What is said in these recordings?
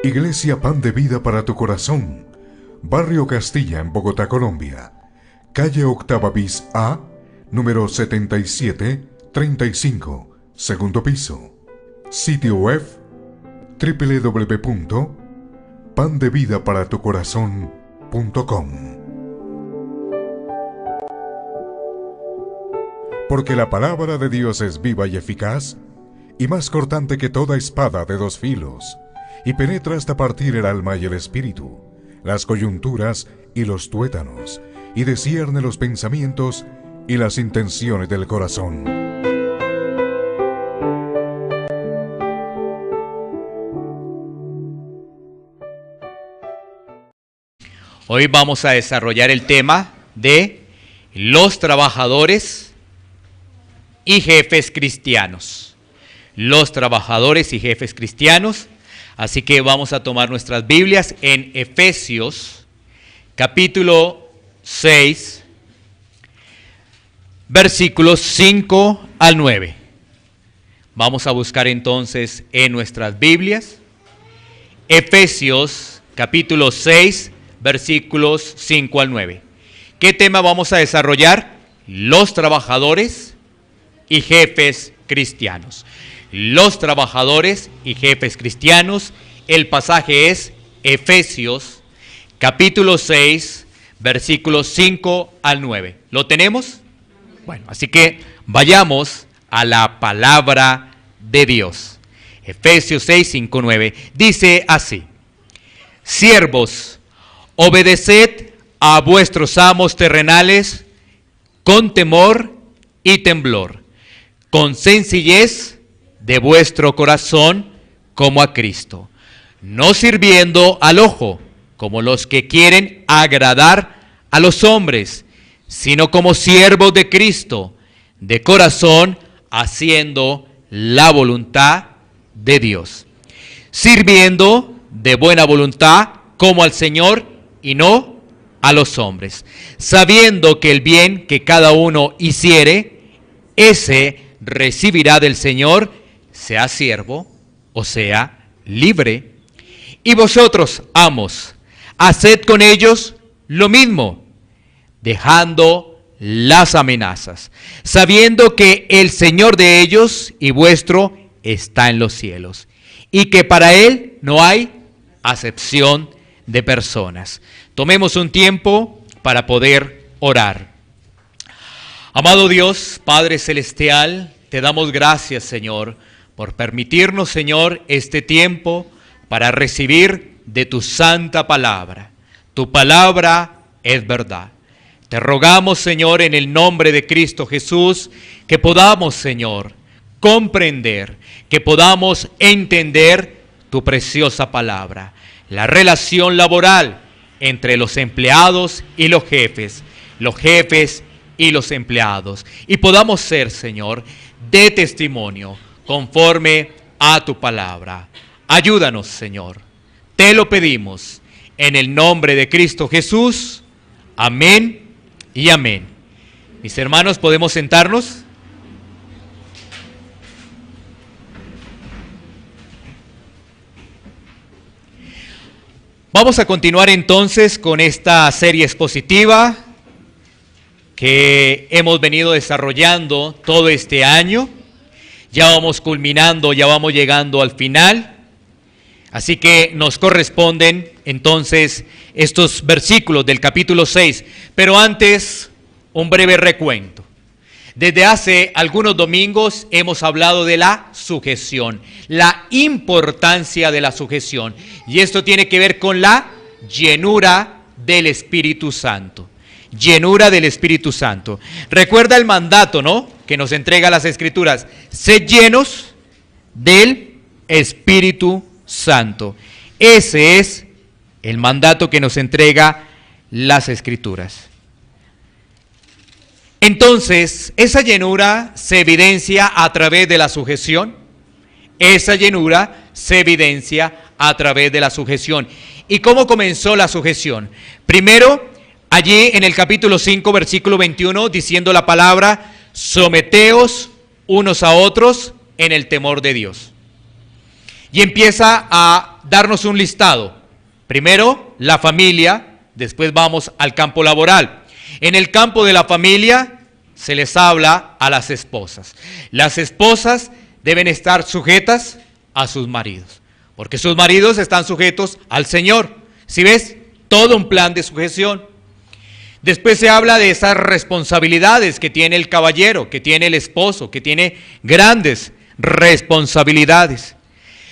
Iglesia Pan de Vida para tu Corazón, Barrio Castilla en Bogotá, Colombia. Calle Octava bis A, número 7735, segundo piso. Sitio web www.pandevidaparatucorazon.com. Porque la palabra de Dios es viva y eficaz, y más cortante que toda espada de dos filos, y penetra hasta partir el alma y el espíritu, las coyunturas y los tuétanos, y discierne los pensamientos y las intenciones del corazón. Hoy vamos a desarrollar el tema de los trabajadores y jefes cristianos. Los trabajadores y jefes cristianos. Así que vamos a tomar nuestras Biblias en Efesios, capítulo 6, versículos 5 al 9. Vamos a buscar entonces en nuestras Biblias, Efesios, capítulo 6, versículos 5 al 9. ¿Qué tema vamos a desarrollar? Los trabajadores y jefes cristianos. Los trabajadores y jefes cristianos. El pasaje es Efesios, capítulo 6, versículos 5 al 9. ¿Lo tenemos? Bueno, así que vayamos a la palabra de Dios. Efesios 6, 5, 9. Dice así: Siervos, obedeced a vuestros amos terrenales con temor y temblor, con sencillez de vuestro corazón como a Cristo, no sirviendo al ojo como los que quieren agradar a los hombres, sino como siervos de Cristo, de corazón, haciendo la voluntad de Dios, sirviendo de buena voluntad como al Señor y no a los hombres, sabiendo que el bien que cada uno hiciere, ese recibirá del Señor, sea siervo o sea libre. Y vosotros, amos, haced con ellos lo mismo, dejando las amenazas, sabiendo que el Señor de ellos y vuestro está en los cielos, y que para Él no hay acepción de personas. Tomemos un tiempo para poder orar. Amado Dios, Padre Celestial, te damos gracias, Señor, por permitirnos, Señor, este tiempo para recibir de tu santa palabra. Tu palabra es verdad. Te rogamos, Señor, en el nombre de Cristo Jesús, que podamos, Señor, comprender, que podamos entender tu preciosa palabra. La relación laboral entre los empleados y los jefes y los empleados. Y podamos ser, Señor, de testimonio conforme a tu palabra. Ayúdanos, Señor. Te lo pedimos en el nombre de Cristo Jesús. Amén y amén. Mis hermanos, ¿podemos sentarnos? Vamos a continuar entonces con esta serie expositiva que hemos venido desarrollando todo este año. Ya vamos culminando, ya vamos llegando al final. Así que nos corresponden entonces estos versículos del capítulo 6. Pero antes, un breve recuento. Desde hace algunos domingos hemos hablado de la sujeción, la importancia de la sujeción. Y esto tiene que ver con la llenura del Espíritu Santo. Llenura del Espíritu Santo. Recuerda el mandato, ¿no?, que nos entrega las Escrituras. Sed llenos del Espíritu Santo. Ese es el mandato que nos entrega las Escrituras. Entonces, esa llenura se evidencia a través de la sujeción. Esa llenura se evidencia a través de la sujeción. ¿Y cómo comenzó la sujeción? Primero, allí en el capítulo 5, versículo 21, diciendo la palabra: someteos unos a otros en el temor de Dios. Y empieza a darnos un listado. Primero, la familia, después vamos al campo laboral. En el campo de la familia se les habla a las esposas. Las esposas deben estar sujetas a sus maridos, porque sus maridos están sujetos al Señor. ¿Sí ves? Todo un plan de sujeción. Después se habla de esas responsabilidades que tiene el caballero, que tiene el esposo, que tiene grandes responsabilidades.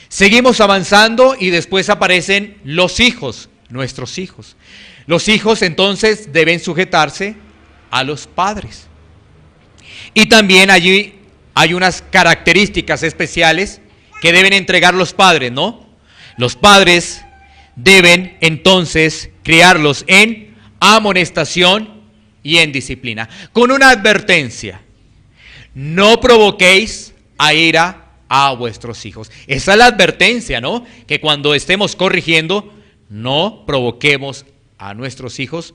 Seguimos avanzando y después aparecen los hijos, nuestros hijos. Los hijos entonces deben sujetarse a los padres. Y también allí hay unas características especiales que deben entregar los padres, ¿no? Los padres deben entonces criarlos en amonestación y en disciplina, con una advertencia: no provoquéis a ira a vuestros hijos. Esa es la advertencia, ¿no? Que cuando estemos corrigiendo, no provoquemos a nuestros hijos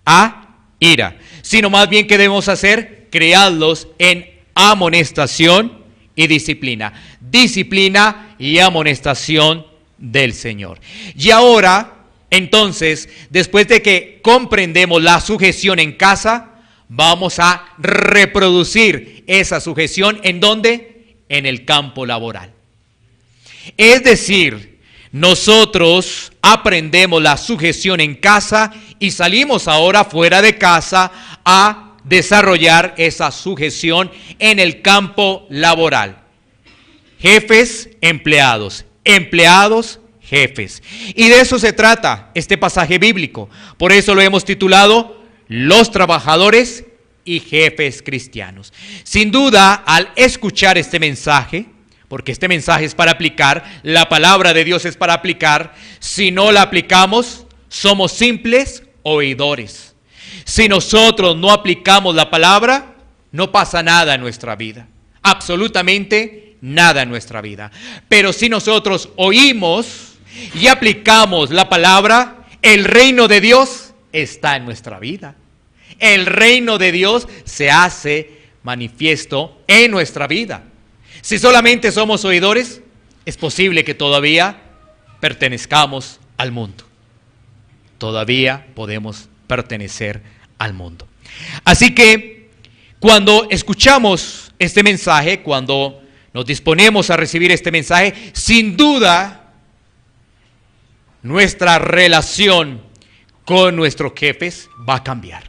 a ira, sino más bien que debemos hacer, criarlos en amonestación y disciplina. Disciplina y amonestación del Señor. Y ahora, entonces, después de que comprendemos la sujeción en casa, vamos a reproducir esa sujeción. ¿En dónde? En el campo laboral. Es decir, nosotros aprendemos la sujeción en casa y salimos ahora fuera de casa a desarrollar esa sujeción en el campo laboral. Jefes, empleados. Empleados, jefes. Y de eso se trata este pasaje bíblico. Por eso lo hemos titulado Los trabajadores y jefes cristianos. Sin duda, al escuchar este mensaje, porque este mensaje es para aplicar, la palabra de Dios es para aplicar, si no la aplicamos, somos simples oidores. Si nosotros no aplicamos la palabra, no pasa nada en nuestra vida. Absolutamente nada en nuestra vida. Pero si nosotros oímos y aplicamos la palabra, el reino de Dios está en nuestra vida. El reino de Dios se hace manifiesto en nuestra vida. Si solamente somos oidores, es posible que todavía pertenezcamos al mundo. Todavía podemos pertenecer al mundo. Así que cuando escuchamos este mensaje, cuando nos disponemos a recibir este mensaje, sin duda nuestra relación con nuestros jefes va a cambiar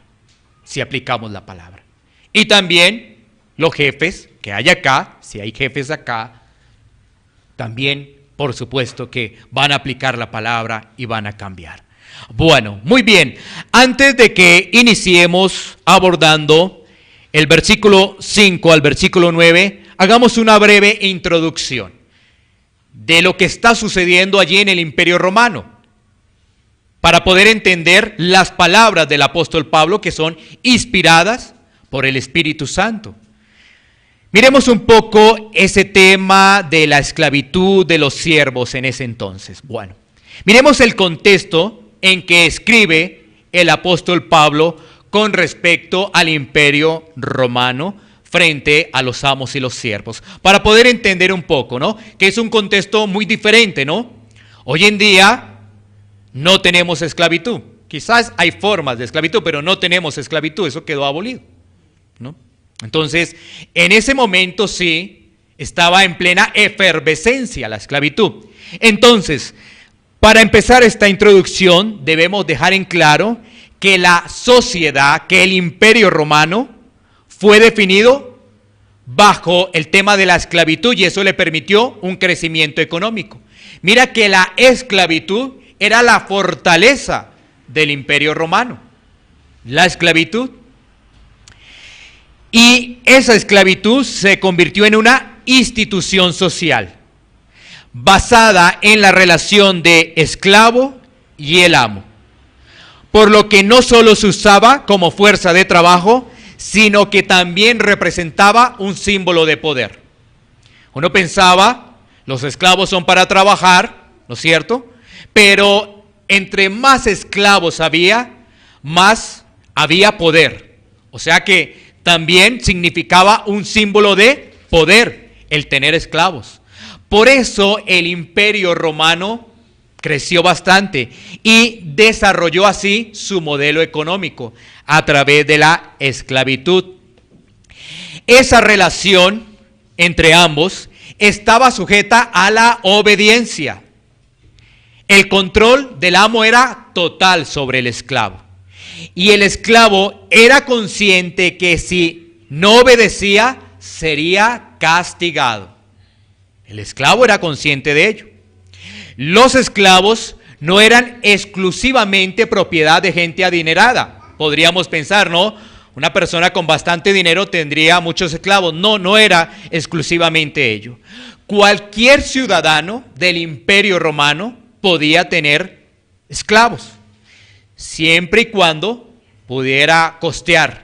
si aplicamos la palabra. Y también los jefes que hay acá, si hay jefes acá, también por supuesto que van a aplicar la palabra y van a cambiar. Bueno, muy bien. Antes de que iniciemos abordando el versículo 5 al versículo 9, hagamos una breve introducción de lo que está sucediendo allí en el Imperio Romano, para poder entender las palabras del apóstol Pablo, que son inspiradas por el Espíritu Santo. Miremos un poco ese tema de la esclavitud de los siervos en ese entonces. Bueno, miremos el contexto en que escribe el apóstol Pablo con respecto al Imperio Romano frente a los amos y los siervos, para poder entender un poco, ¿no? Que es un contexto muy diferente, ¿no? Hoy en día no tenemos esclavitud. Quizás hay formas de esclavitud, pero no tenemos esclavitud. Eso quedó abolido, ¿no? Entonces, en ese momento sí estaba en plena efervescencia la esclavitud. Entonces, para empezar esta introducción, debemos dejar en claro que la sociedad, que el Imperio Romano fue definido bajo el tema de la esclavitud, y eso le permitió un crecimiento económico. Mira que la esclavitud era la fortaleza del Imperio Romano, la esclavitud. Y esa esclavitud se convirtió en una institución social, basada en la relación de esclavo y el amo, por lo que no solo se usaba como fuerza de trabajo, sino que también representaba un símbolo de poder. Uno pensaba, los esclavos son para trabajar, ¿no es cierto? Pero entre más esclavos había, más había poder. O sea que también significaba un símbolo de poder el tener esclavos. Por eso el Imperio Romano creció bastante y desarrolló así su modelo económico a través de la esclavitud. Esa relación entre ambos estaba sujeta a la obediencia. El control del amo era total sobre el esclavo. Y el esclavo era consciente que si no obedecía, sería castigado. El esclavo era consciente de ello. Los esclavos no eran exclusivamente propiedad de gente adinerada. Podríamos pensar, ¿no? Una persona con bastante dinero tendría muchos esclavos. No, no era exclusivamente ello. Cualquier ciudadano del Imperio Romano podía tener esclavos, siempre y cuando pudiera costear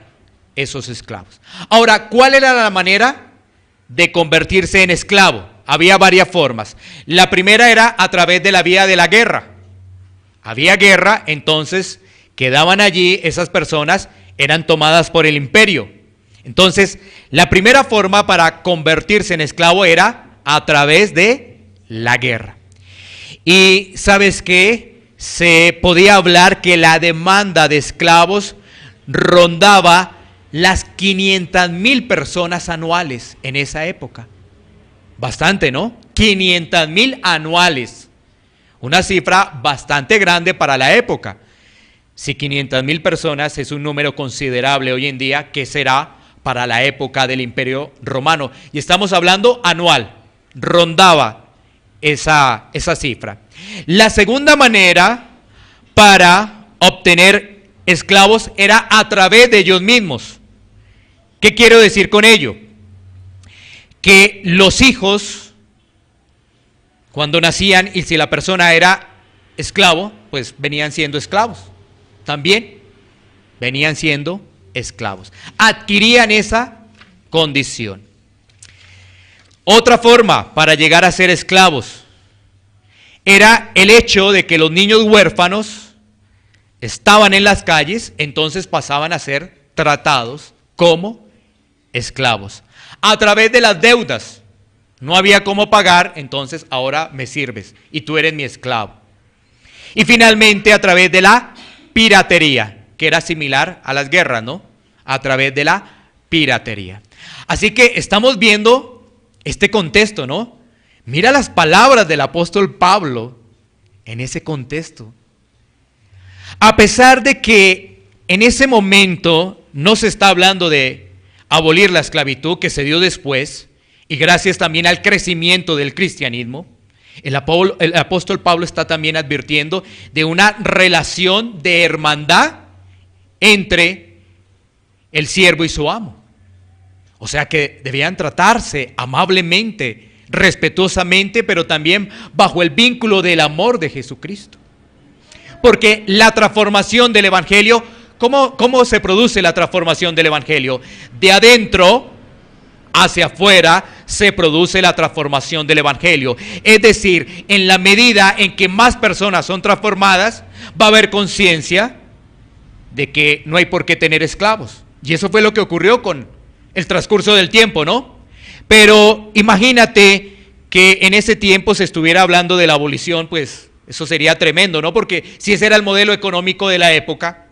esos esclavos. Ahora, ¿cuál era la manera de convertirse en esclavo? Había varias formas. La primera era a través de la vía de la guerra. Había guerra, entonces quedaban allí, esas personas eran tomadas por el imperio. Entonces, la primera forma para convertirse en esclavo era a través de la guerra. Y ¿sabes qué? Se podía hablar que la demanda de esclavos rondaba las 500,000 personas anuales en esa época. Bastante, ¿no? 500,000 anuales. Una cifra bastante grande para la época. Si 500,000 personas es un número considerable hoy en día, ¿qué será para la época del Imperio Romano? Y estamos hablando anual. Rondaba esa cifra. La segunda manera para obtener esclavos era a través de ellos mismos. ¿Qué quiero decir con ello? Que los hijos, cuando nacían y si la persona era esclavo, pues venían siendo esclavos. También venían siendo esclavos. Adquirían esa condición. Otra forma para llegar a ser esclavos era el hecho de que los niños huérfanos estaban en las calles, entonces pasaban a ser tratados como esclavos. A través de las deudas, no había cómo pagar, entonces ahora me sirves y tú eres mi esclavo. Y finalmente a través de la piratería, que era similar a las guerras, ¿no? A través de la piratería. Así que estamos viendo este contexto, ¿no? Mira las palabras del apóstol Pablo en ese contexto. A pesar de que en ese momento no se está hablando de abolir la esclavitud que se dio después, y gracias también al crecimiento del cristianismo, el apóstol Pablo está también advirtiendo de una relación de hermandad entre el siervo y su amo. O sea que debían tratarse amablemente, respetuosamente, pero también bajo el vínculo del amor de Jesucristo. Porque la transformación del Evangelio, ¿cómo se produce la transformación del Evangelio? De adentro hacia afuera se produce la transformación del Evangelio. Es decir, en la medida en que más personas son transformadas, va a haber conciencia de que no hay por qué tener esclavos. Y eso fue lo que ocurrió con el transcurso del tiempo, ¿no? Pero imagínate que en ese tiempo se estuviera hablando de la abolición, pues eso sería tremendo, ¿no? Porque si ese era el modelo económico de la época,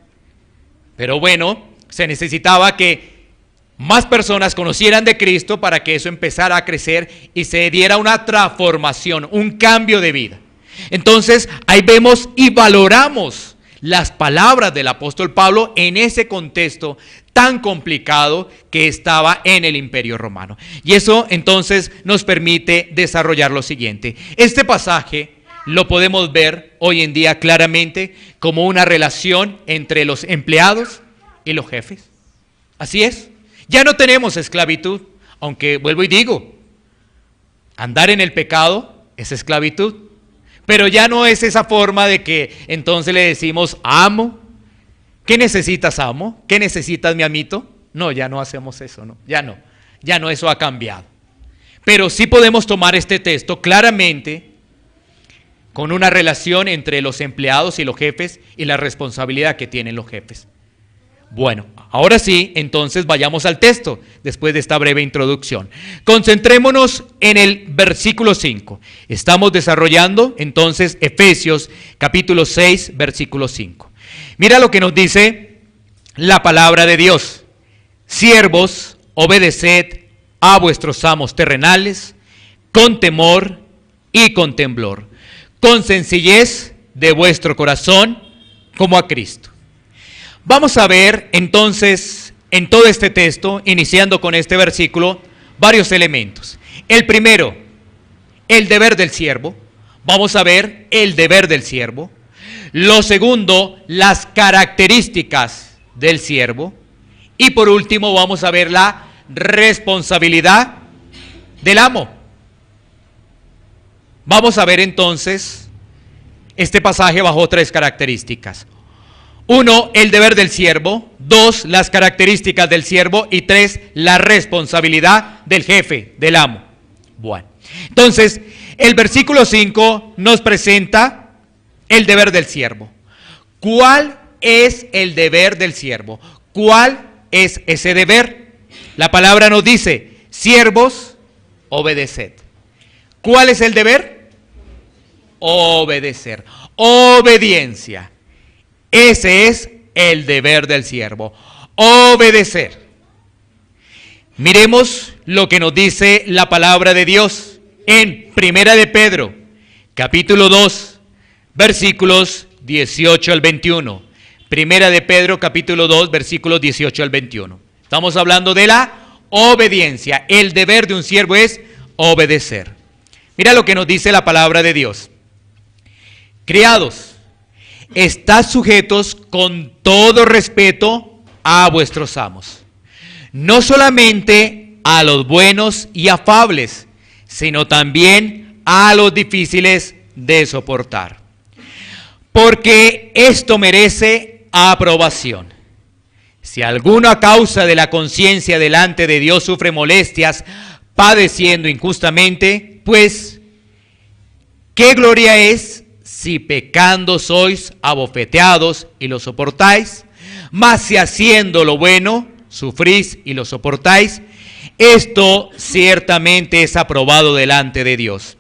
pero bueno, se necesitaba que más personas conocieran de Cristo para que eso empezara a crecer y se diera una transformación, un cambio de vida. Entonces, ahí vemos y valoramos las palabras del apóstol Pablo en ese contexto tan complicado que estaba en el Imperio Romano. Y eso entonces nos permite desarrollar lo siguiente. Este pasaje lo podemos ver hoy en día claramente como una relación entre los empleados y los jefes. Así es. Ya no tenemos esclavitud, aunque vuelvo y digo, andar en el pecado es esclavitud. Pero ya no es esa forma de que entonces le decimos, amo, ¿qué necesitas, amo? ¿Qué necesitas, mi amito? No, ya no hacemos eso, no, ya no, eso ha cambiado. Pero sí podemos tomar este texto claramente con una relación entre los empleados y los jefes y la responsabilidad que tienen los jefes. Bueno, ahora sí, entonces vayamos al texto, después de esta breve introducción. Concentrémonos en el versículo 5. Estamos desarrollando entonces Efesios capítulo 6, versículo 5. Mira lo que nos dice la palabra de Dios. Siervos, obedeced a vuestros amos terrenales con temor y con temblor, con sencillez de vuestro corazón como a Cristo. Vamos a ver entonces en todo este texto, iniciando con este versículo, varios elementos. El primero, el deber del siervo. Vamos a ver el deber del siervo. Lo segundo, las características del siervo. Y por último vamos a ver la responsabilidad del amo. Vamos a ver entonces este pasaje bajo 3 características. 1, el deber del siervo. 2, las características del siervo. Y 3, la responsabilidad del jefe, del amo. Bueno, entonces el versículo 5 nos presenta el deber del siervo. ¿Cuál es el deber del siervo? ¿Cuál es ese deber? La palabra nos dice, siervos, obedeced. ¿Cuál es el deber? Obedecer. Obediencia. Ese es el deber del siervo, obedecer. Miremos lo que nos dice la palabra de Dios en Primera de Pedro, capítulo 2, versículos 18 al 21. Primera de Pedro, capítulo 2, versículos 18 al 21. Estamos hablando de la obediencia. El deber de un siervo es obedecer. Mira lo que nos dice la palabra de Dios. Criados, estad sujetos con todo respeto a vuestros amos, no solamente a los buenos y afables, sino también a los difíciles de soportar, porque esto merece aprobación. Si alguno a causa de la conciencia delante de Dios sufre molestias, padeciendo injustamente, pues, ¿qué gloria es si pecando sois abofeteados y lo soportáis? Mas si haciendo lo bueno sufrís y lo soportáis, esto ciertamente es aprobado delante de Dios.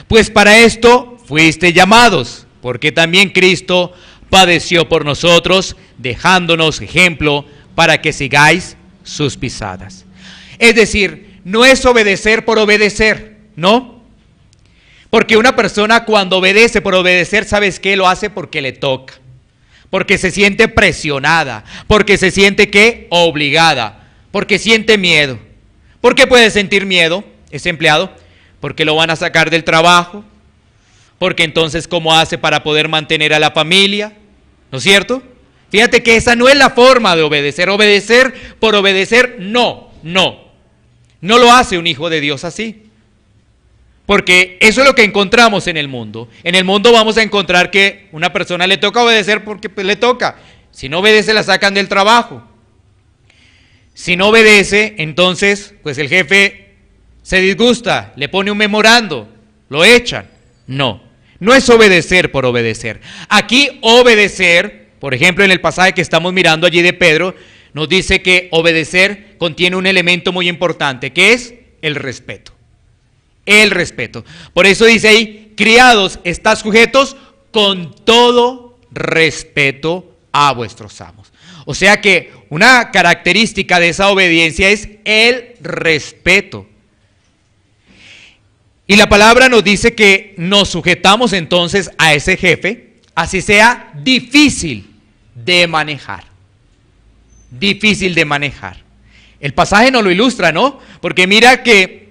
Pues para esto fuisteis llamados, porque también Cristo padeció por nosotros, dejándonos ejemplo para que sigáis sus pisadas. Es decir, no es obedecer por obedecer, ¿no? Porque una persona cuando obedece por obedecer, ¿sabes qué? Lo hace porque le toca, porque se siente presionada, porque se siente ¿qué? Obligada, porque siente miedo. ¿Por qué puede sentir miedo ese empleado? Porque lo van a sacar del trabajo, porque entonces ¿cómo hace para poder mantener a la familia? ¿No es cierto? Fíjate que esa no es la forma de obedecer. Obedecer por obedecer, no lo hace un hijo de Dios así. Porque eso es lo que encontramos en el mundo. En el mundo vamos a encontrar que una persona le toca obedecer porque pues, le toca. Si no obedece, la sacan del trabajo. Si no obedece, entonces, pues el jefe se disgusta, le pone un memorando, lo echan. No es obedecer por obedecer. Aquí obedecer, por ejemplo, en el pasaje que estamos mirando allí de Pedro, nos dice que obedecer contiene un elemento muy importante, que es el respeto. El respeto. Por eso dice ahí, criados, estad sujetos con todo respeto a vuestros amos. O sea que una característica de esa obediencia es el respeto. Y la palabra nos dice que nos sujetamos entonces a ese jefe, así sea difícil de manejar. Difícil de manejar. El pasaje nos lo ilustra, ¿no? Porque mira que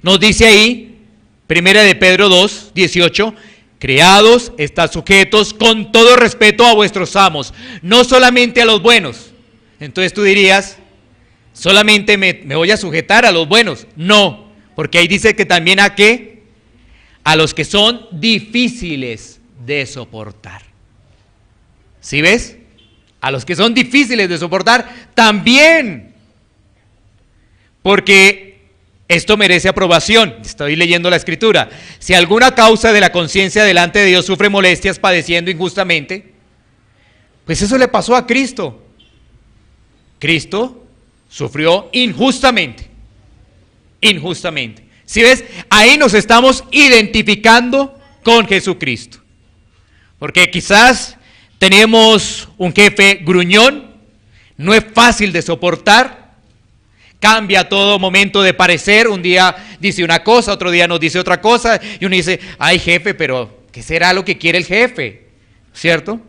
nos dice ahí, Primera de Pedro 2, 18, criados, estad sujetos con todo respeto a vuestros amos, no solamente a los buenos. Entonces tú dirías, solamente me voy a sujetar a los buenos. No, porque ahí dice que también a qué, a los que son difíciles de soportar. ¿Sí ves? A los que son difíciles de soportar también. Porque esto merece aprobación. Estoy leyendo la escritura. Si alguna causa de la conciencia delante de Dios sufre molestias padeciendo injustamente, pues eso le pasó a Cristo. Cristo sufrió injustamente. Injustamente. ¿Sí ves? Ahí nos estamos identificando con Jesucristo. Porque quizás tenemos un jefe gruñón, no es fácil de soportar, cambia a todo momento de parecer, un día dice una cosa, otro día nos dice otra cosa, y uno dice, ay jefe, pero ¿qué será lo que quiere el jefe? ¿Cierto?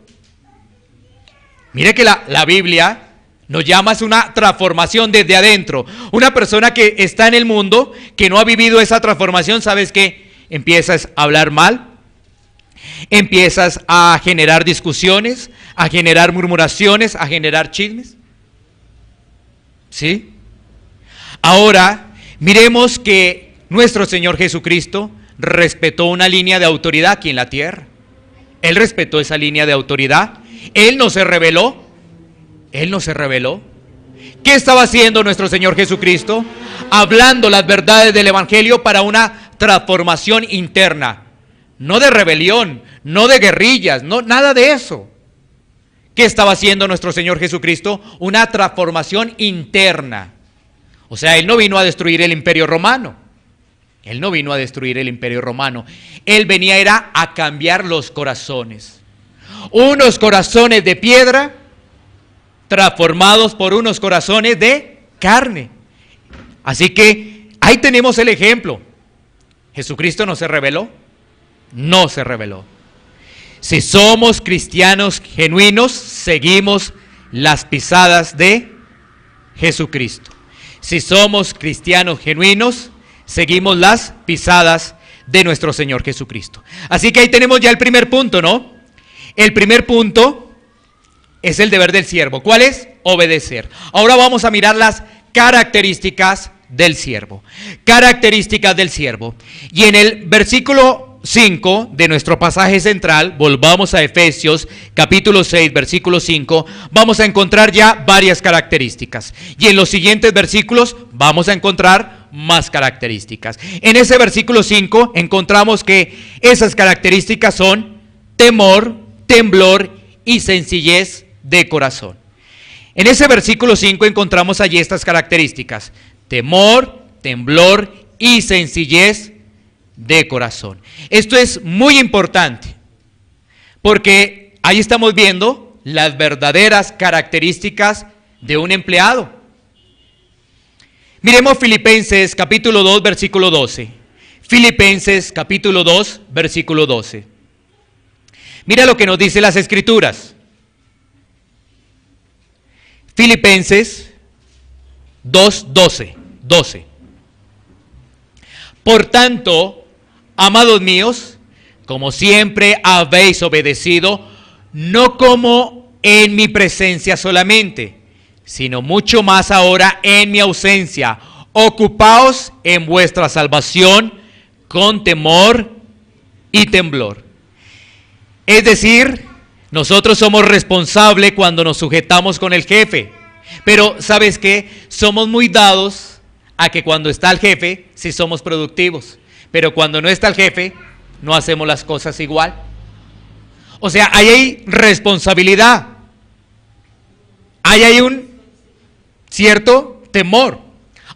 Mire que la Biblia nos llama a una transformación desde adentro. Una persona que está en el mundo, que no ha vivido esa transformación, ¿sabes qué? Empiezas a hablar mal, empiezas a generar discusiones, a generar murmuraciones, a generar chismes. ¿Sí? Ahora, miremos que nuestro Señor Jesucristo respetó una línea de autoridad aquí en la tierra. Él respetó esa línea de autoridad. Él no se rebeló. Él no se rebeló. ¿Qué estaba haciendo nuestro Señor Jesucristo? Hablando las verdades del Evangelio para una transformación interna. No de rebelión, no de guerrillas, no, nada de eso. ¿Qué estaba haciendo nuestro Señor Jesucristo? Una transformación interna. O sea, Él no vino a destruir el imperio romano. Él no vino a destruir el imperio romano. Él venía era a cambiar los corazones. Unos corazones de piedra transformados por unos corazones de carne. Así que ahí tenemos el ejemplo. ¿Jesucristo no se rebeló? No se rebeló. Si somos cristianos genuinos, seguimos las pisadas de Jesucristo. Si somos cristianos genuinos, seguimos las pisadas de nuestro Señor Jesucristo. Así que ahí tenemos ya el primer punto, ¿no? El primer punto es el deber del siervo. ¿Cuál es? Obedecer. Ahora vamos a mirar las características del siervo. Características del siervo. Y en el versículo 5 de nuestro pasaje central, volvamos a Efesios capítulo 6, versículo 5, vamos a encontrar ya varias características. Y en los siguientes versículos vamos a encontrar más características. En ese versículo 5 encontramos que esas características son temor, temblor y sencillez de corazón. En ese versículo 5 encontramos allí estas características: temor, temblor y sencillez de corazón. Esto es muy importante porque ahí estamos viendo las verdaderas características de un empleado. Miremos Filipenses capítulo 2 versículo 12. Filipenses capítulo 2 versículo 12. Mira lo que nos dice las Escrituras. Filipenses 2:12. 12. Por tanto, amados míos, como siempre habéis obedecido, no como en mi presencia solamente, sino mucho más ahora en mi ausencia, ocupaos en vuestra salvación con temor y temblor. Es decir, nosotros somos responsables cuando nos sujetamos con el jefe, pero ¿sabes qué? Somos muy dados a que cuando está el jefe, sí somos productivos, pero cuando no está el jefe, no hacemos las cosas igual. O sea, ahí hay responsabilidad, ahí hay un cierto temor.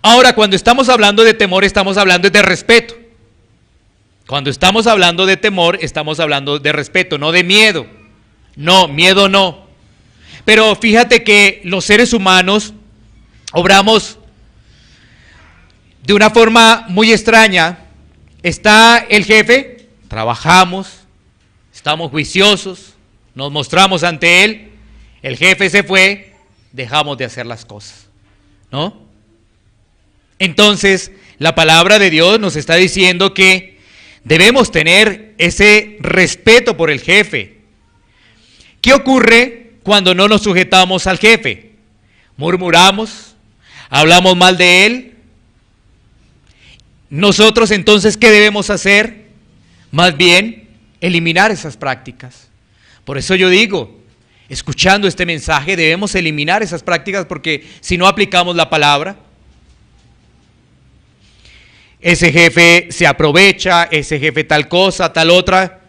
Ahora, cuando estamos hablando de temor, estamos hablando de respeto. Cuando estamos hablando de temor, estamos hablando de respeto, no de miedo. No, miedo no. Pero fíjate que los seres humanos obramos de una forma muy extraña. Está el jefe, trabajamos, estamos juiciosos, nos mostramos ante él, el jefe se fue, dejamos de hacer las cosas, ¿no? Entonces, la palabra de Dios nos está diciendo que debemos tener ese respeto por el jefe. ¿Qué ocurre cuando no nos sujetamos al jefe? Murmuramos, hablamos mal de él. Nosotros entonces, ¿qué debemos hacer? Más bien, eliminar esas prácticas. Por eso yo digo, escuchando este mensaje, debemos eliminar esas prácticas porque si no aplicamos la palabra, ese jefe se aprovecha, ese jefe tal cosa, tal otra,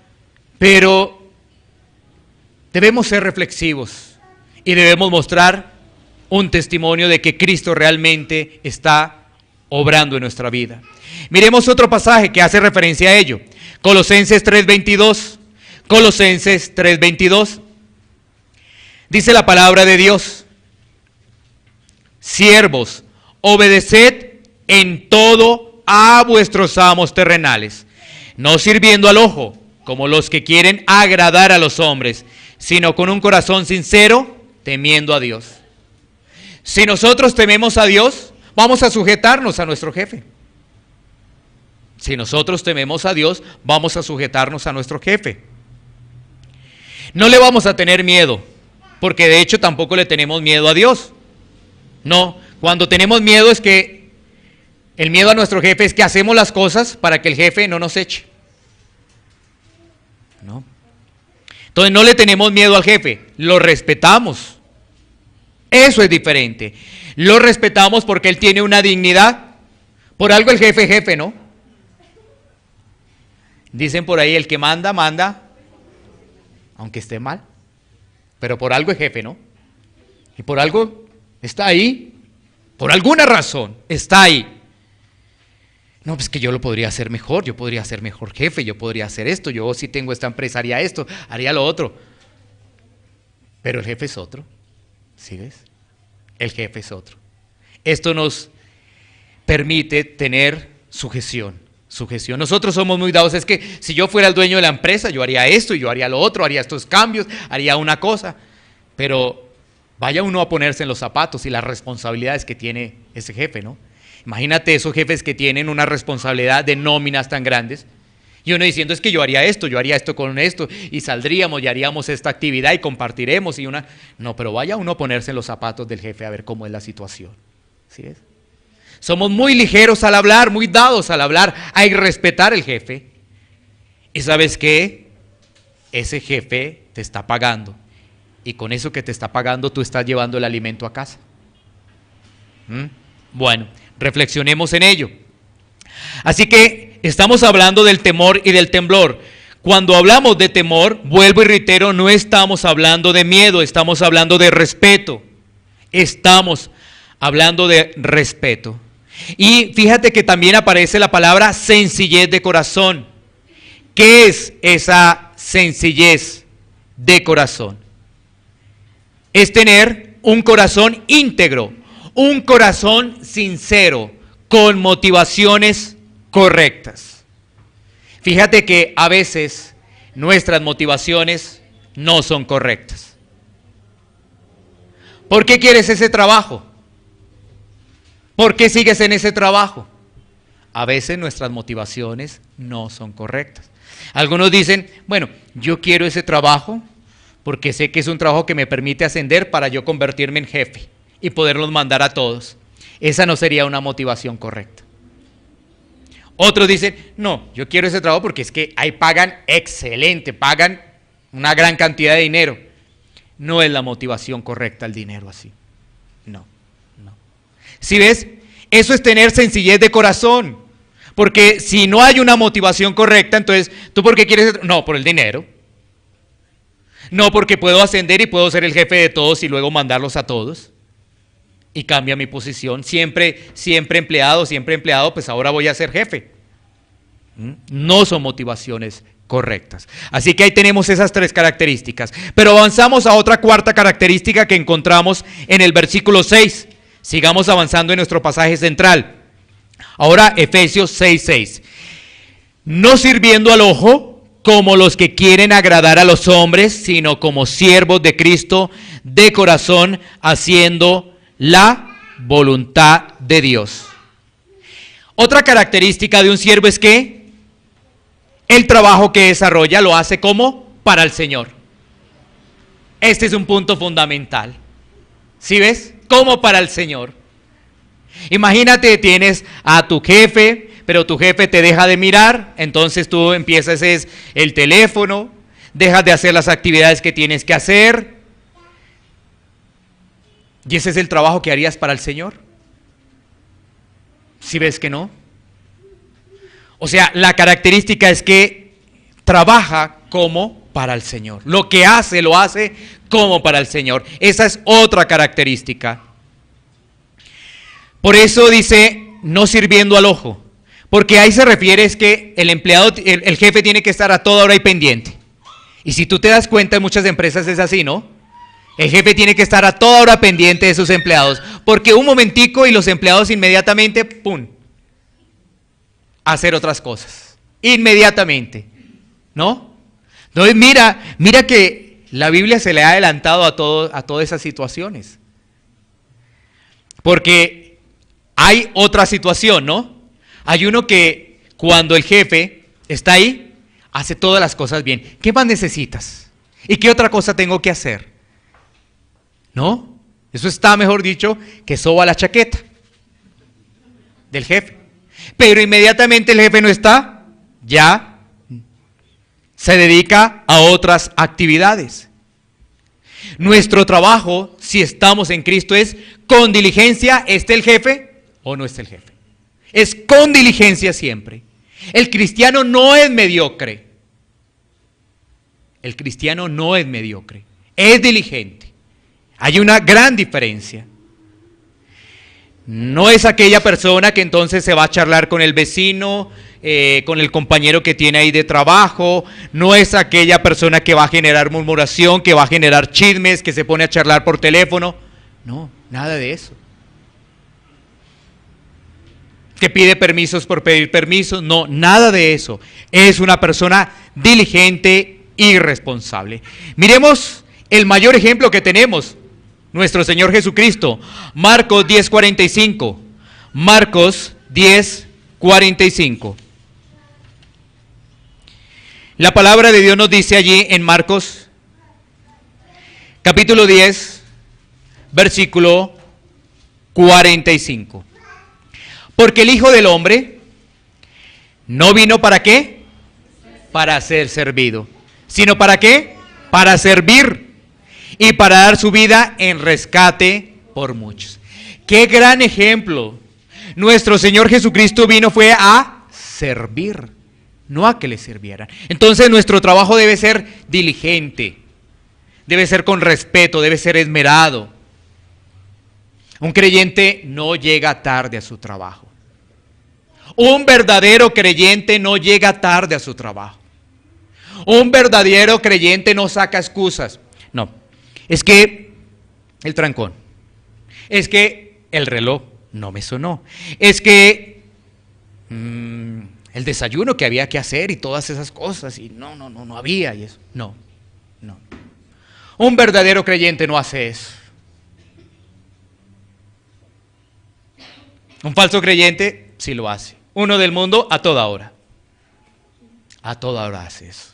pero debemos ser reflexivos y debemos mostrar un testimonio de que Cristo realmente está obrando en nuestra vida. Miremos otro pasaje que hace referencia a ello. Colosenses 3:22. Colosenses 3:22. Dice la palabra de Dios: siervos, obedeced en todo a vuestros amos terrenales, no sirviendo al ojo, como los que quieren agradar a los hombres, sino con un corazón sincero, temiendo a Dios. Si nosotros tememos a Dios, vamos a sujetarnos a nuestro jefe. Si nosotros tememos a Dios, vamos a sujetarnos a nuestro jefe. No le vamos a tener miedo, porque de hecho tampoco le tenemos miedo a Dios. No, cuando tenemos miedo es que el miedo a nuestro jefe es que hacemos las cosas para que el jefe no nos eche. ¿No? Entonces no le tenemos miedo al jefe, lo respetamos. Eso es diferente. Lo respetamos porque él tiene una dignidad. Por algo el jefe es jefe, ¿no? Dicen por ahí, el que manda, manda, aunque esté mal. Pero por algo es jefe, ¿no? Y por algo está ahí. Por alguna razón está ahí. No, pues que yo lo podría hacer mejor, yo podría ser mejor jefe, yo podría hacer esto, yo si tengo esta empresa haría esto, haría lo otro. Pero el jefe es otro, ¿sí ves? El jefe es otro. Esto nos permite tener sujeción. Nosotros somos muy dados, es que si yo fuera el dueño de la empresa, yo haría esto y yo haría lo otro, haría estos cambios, haría una cosa. Pero vaya uno a ponerse en los zapatos y las responsabilidades que tiene ese jefe, ¿no? Imagínate esos jefes que tienen una responsabilidad de nóminas tan grandes y uno diciendo es que yo haría esto con esto y saldríamos y haríamos esta actividad y compartiremos y una... No, pero vaya uno a ponerse en los zapatos del jefe a ver cómo es la situación. ¿Sí es? Somos muy ligeros al hablar, muy dados al hablar, a irrespetar al jefe. ¿Y sabes qué? Ese jefe te está pagando y con eso que te está pagando tú estás llevando el alimento a casa. Bueno, reflexionemos en ello. Así que estamos hablando del temor y del temblor. Cuando hablamos de temor, vuelvo y reitero, no estamos hablando de miedo, estamos hablando de respeto. Estamos hablando de respeto. Y fíjate que también aparece la palabra sencillez de corazón. ¿Qué es esa sencillez de corazón? Es tener un corazón íntegro, un corazón sincero, con motivaciones correctas. Fíjate que a veces nuestras motivaciones no son correctas. ¿Por qué quieres ese trabajo? ¿Por qué sigues en ese trabajo? A veces nuestras motivaciones no son correctas. Algunos dicen, bueno, yo quiero ese trabajo porque sé que es un trabajo que me permite ascender para yo convertirme en jefe y poderlos mandar a todos. Esa no sería una motivación correcta. Otros dicen, no, yo quiero ese trabajo porque es que ahí pagan excelente, pagan una gran cantidad de dinero. No es la motivación correcta el dinero así. No. ¿Sí ves? Eso es tener sencillez de corazón. Porque si no hay una motivación correcta, entonces, ¿tú por qué quieres? No, por el dinero. No, porque puedo ascender y puedo ser el jefe de todos y luego mandarlos a todos. Y cambia mi posición. Siempre empleado, pues ahora voy a ser jefe. No son motivaciones correctas. Así que ahí tenemos esas tres características. Pero avanzamos a otra cuarta característica que encontramos en el versículo 6. Sigamos avanzando en nuestro pasaje central. Ahora Efesios 6:6. No sirviendo al ojo como los que quieren agradar a los hombres, sino como siervos de Cristo de corazón, haciendo la voluntad de Dios. Otra característica de un siervo es que el trabajo que desarrolla lo hace como para el Señor. Este es un punto fundamental. ¿Sí ves? Como para el Señor. Imagínate, tienes a tu jefe, pero tu jefe te deja de mirar, entonces tú empiezas el teléfono, dejas de hacer las actividades que tienes que hacer. ¿Y ese es el trabajo que harías para el Señor? ¿Sí ves que no? O sea, la característica es que trabaja como para el Señor. Lo que hace, lo hace como para el Señor. Esa es otra característica. Por eso dice, no sirviendo al ojo. Porque ahí se refiere es que el empleado, el jefe tiene que estar a toda hora y pendiente. Y si tú te das cuenta, en muchas empresas es así, ¿no? El jefe tiene que estar a toda hora pendiente de sus empleados. Porque un momentico y los empleados inmediatamente, ¡pum!, a hacer otras cosas. Inmediatamente, ¿no? Entonces mira que la Biblia se le ha adelantado a todas esas situaciones. Porque hay otra situación, ¿no? Hay uno que cuando el jefe está ahí, hace todas las cosas bien. ¿Qué más necesitas? ¿Y qué otra cosa tengo que hacer? ¿No? Eso está, mejor dicho, que soba la chaqueta del jefe. Pero inmediatamente el jefe no está, ya se dedica a otras actividades. Nuestro trabajo, si estamos en Cristo, es con diligencia, ¿esté el jefe o no esté el jefe? Es con diligencia siempre. El cristiano no es mediocre. El cristiano no es mediocre, es diligente. Hay una gran diferencia. No es aquella persona que entonces se va a charlar con el vecino, con el compañero que tiene ahí de trabajo. No es aquella persona que va a generar murmuración, que va a generar chismes, que se pone a charlar por teléfono. No, nada de eso. Que pide permisos por pedir permisos. No, nada de eso. Es una persona diligente y responsable. Miremos el mayor ejemplo que tenemos. Nuestro Señor Jesucristo, Marcos 10:45. Marcos 10:45. La palabra de Dios nos dice allí en Marcos, capítulo 10, versículo 45. Porque el Hijo del Hombre no vino ¿para qué? Para ser servido, sino ¿para qué? Para servir. Y para dar su vida en rescate por muchos. ¡Qué gran ejemplo! Nuestro Señor Jesucristo fue a servir, no a que le sirvieran. Entonces nuestro trabajo debe ser diligente, debe ser con respeto, debe ser esmerado. Un creyente no llega tarde a su trabajo. Un verdadero creyente no llega tarde a su trabajo. Un verdadero creyente no saca excusas. No. Es que el trancón, es que el reloj no me sonó, es que el desayuno que había que hacer y todas esas cosas, y no había, y eso. No. Un verdadero creyente no hace eso. Un falso creyente sí lo hace. Uno del mundo a toda hora. A toda hora hace eso.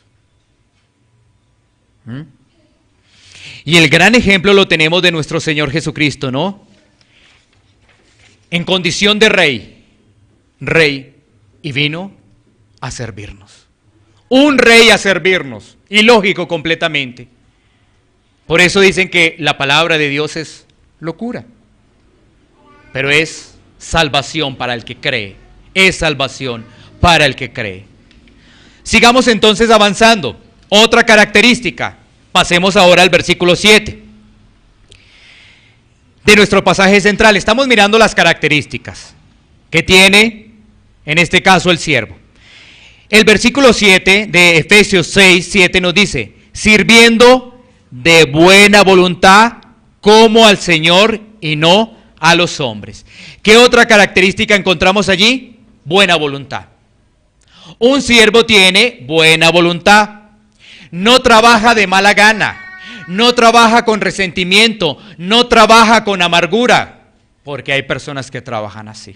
Y el gran ejemplo lo tenemos de nuestro Señor Jesucristo, ¿no? En condición de rey, y vino a servirnos. Un rey a servirnos, ilógico completamente. Por eso dicen que la palabra de Dios es locura, pero es salvación para el que cree, es salvación para el que cree. Sigamos entonces avanzando. Otra característica. Pasemos ahora al versículo 7 de nuestro pasaje central. Estamos mirando las características que tiene, en este caso, el siervo. El versículo 7 de Efesios 6:7 nos dice, sirviendo de buena voluntad como al Señor y no a los hombres. ¿Qué otra característica encontramos allí? Buena voluntad. Un siervo tiene buena voluntad. No trabaja de mala gana, no trabaja con resentimiento, no trabaja con amargura, porque hay personas que trabajan así.